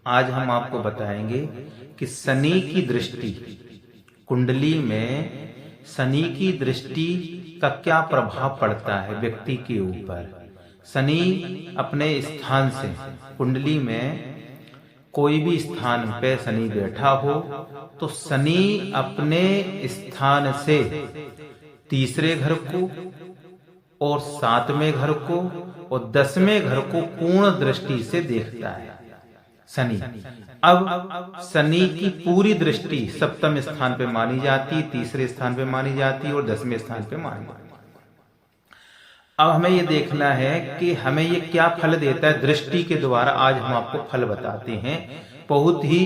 आज हम आपको बताएंगे कि शनि की दृष्टि, कुंडली में शनि की दृष्टि का क्या प्रभाव पड़ता है व्यक्ति के ऊपर। शनि अपने स्थान से, कुंडली में कोई भी स्थान पे शनि बैठा हो तो शनि अपने स्थान से तीसरे घर को और 7वें घर को और 10वें घर को पूर्ण दृष्टि से देखता है शनि। अब शनि की पूरी दृष्टि 7वें स्थान पे मानी जाती, तीसरे स्थान पे मानी जाती और 10वें स्थान पे मानी जाती। अब हमें ये देखना है कि हमें ये क्या फल देता है दृष्टि के द्वारा। आज हम आपको फल बताते हैं, बहुत ही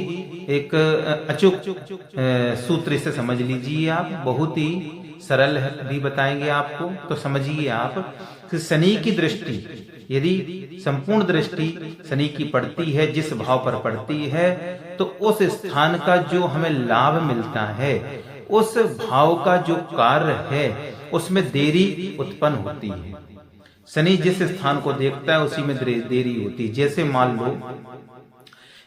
एक अचूक सूत्र से समझ लीजिए आप, बहुत ही सरल भी बताएंगे आपको। तो समझिए आप कि शनि की दृष्टि यदि संपूर्ण दृष्टि शनि की पड़ती है, जिस भाव पर पड़ती है, तो उस स्थान का जो हमें लाभ मिलता है, उस भाव का जो कार्य है उसमें देरी उत्पन्न होती है। शनि जिस स्थान को देखता है उसी में देरी होती है। जैसे मान लो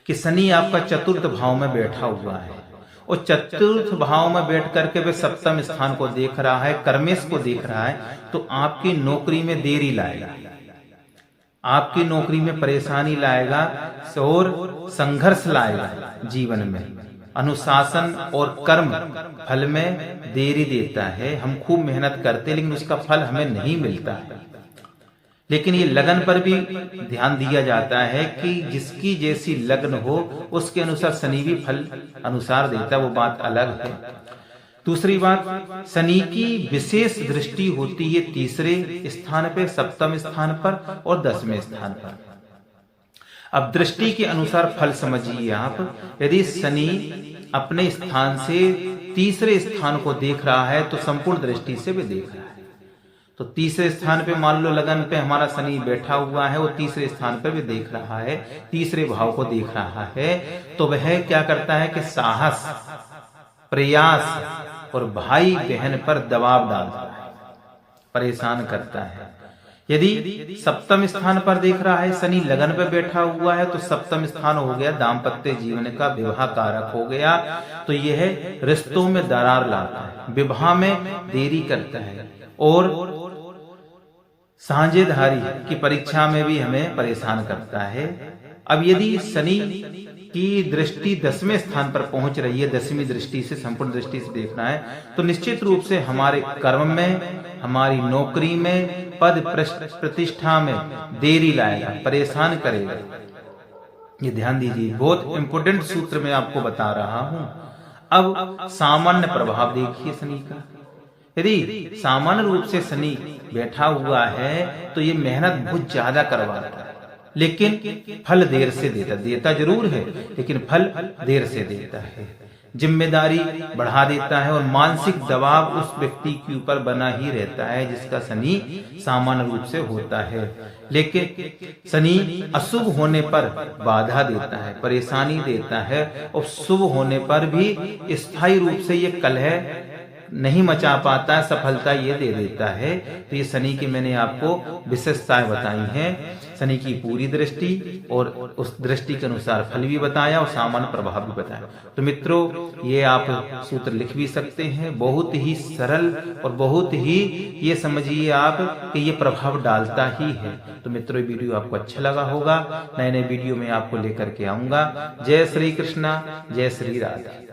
कि शनि आपका चतुर्थ भाव में बैठा हुआ है और चतुर्थ भाव में बैठ करके वह 7वें स्थान को देख रहा है, कर्मेश को देख रहा है, तो आपकी नौकरी में देरी लाएगा, आपकी नौकरी में परेशानी लाएगा और संघर्ष लाएगा जीवन में। अनुशासन और कर्म फल में देरी देता है। हम खूब मेहनत करते लेकिन उसका फल हमें नहीं मिलता है। लेकिन ये लगन पर भी ध्यान दिया जाता है कि जिसकी जैसी लगन हो उसके अनुसार शनि भी फल अनुसार देता है, वो बात अलग है। दूसरी बात, शनि की विशेष दृष्टि होती है तीसरे स्थान पे, 7वें स्थान पर और 10वें स्थान पर। अब दृष्टि के अनुसार फल समझिए आप। यदि शनि अपने स्थान से तीसरे स्थान को देख रहा है तो संपूर्ण दृष्टि से भी देख रहा है। तो तीसरे स्थान पे मान लो लगन पे हमारा शनि बैठा हुआ है, वो तीसरे स्थान पे भी देख रहा है, तीसरे भाव को देख रहा है, तो वह क्या करता है कि साहस, प्रयास और भाई बहन पर दबाव डालता है, परेशान करता है। यदि 7वें स्थान पर देख रहा है शनि, लगन पे बैठा हुआ है, तो 7वां स्थान हो गया दाम्पत्य जीवन का, विवाह कारक हो गया। तो यह रिश्तों में दरार लाता है, विवाह में देरी करता है और साझेदारी की परीक्षा में भी हमें परेशान करता है। अब यदि शनि की दृष्टि 10वें स्थान पर पहुंच रही है, 10वीं दृष्टि से, संपूर्ण दृष्टि से देखना है, तो निश्चित रूप से हमारे कर्म में, हमारी नौकरी में, पद प्रतिष्ठा में देरी लाएगा, परेशान करेगा। ये ध्यान दीजिए, बहुत इंपॉर्टेंट सूत्र मैं आपको बता रहा हूं। अब सामान्य प्रभाव देखिए शनि का। यदि सामान्य रूप से शनि बैठा हुआ है तो ये मेहनत बहुत ज्यादा करवाता है, लेकिन फल देर से देता जरूर है, लेकिन फल देर से देता है। जिम्मेदारी बढ़ा देता है और मानसिक दबाव उस व्यक्ति के ऊपर बना ही रहता है जिसका शनि सामान्य रूप से होता है। लेकिन शनि अशुभ होने पर बाधा देता है, परेशानी देता है, और शुभ होने पर भी स्थायी रूप से ये कलह नहीं मचा पाता है, सफलता ये दे देता है। तो ये शनि की मैंने आपको विशेषताएं बताई हैं, शनि की पूरी दृष्टि और उस दृष्टि के अनुसार फल भी बताया और सामान्य प्रभाव भी बताया। तो मित्रों, ये आप सूत्र लिख भी सकते हैं, बहुत ही सरल और बहुत ही, ये समझिए आप कि ये प्रभाव डालता ही है। तो मित्रों, वीडियो आपको अच्छा लगा होगा, नए नए वीडियो में आपको लेकर के आऊंगा। जय श्री कृष्णा, जय श्री राधे।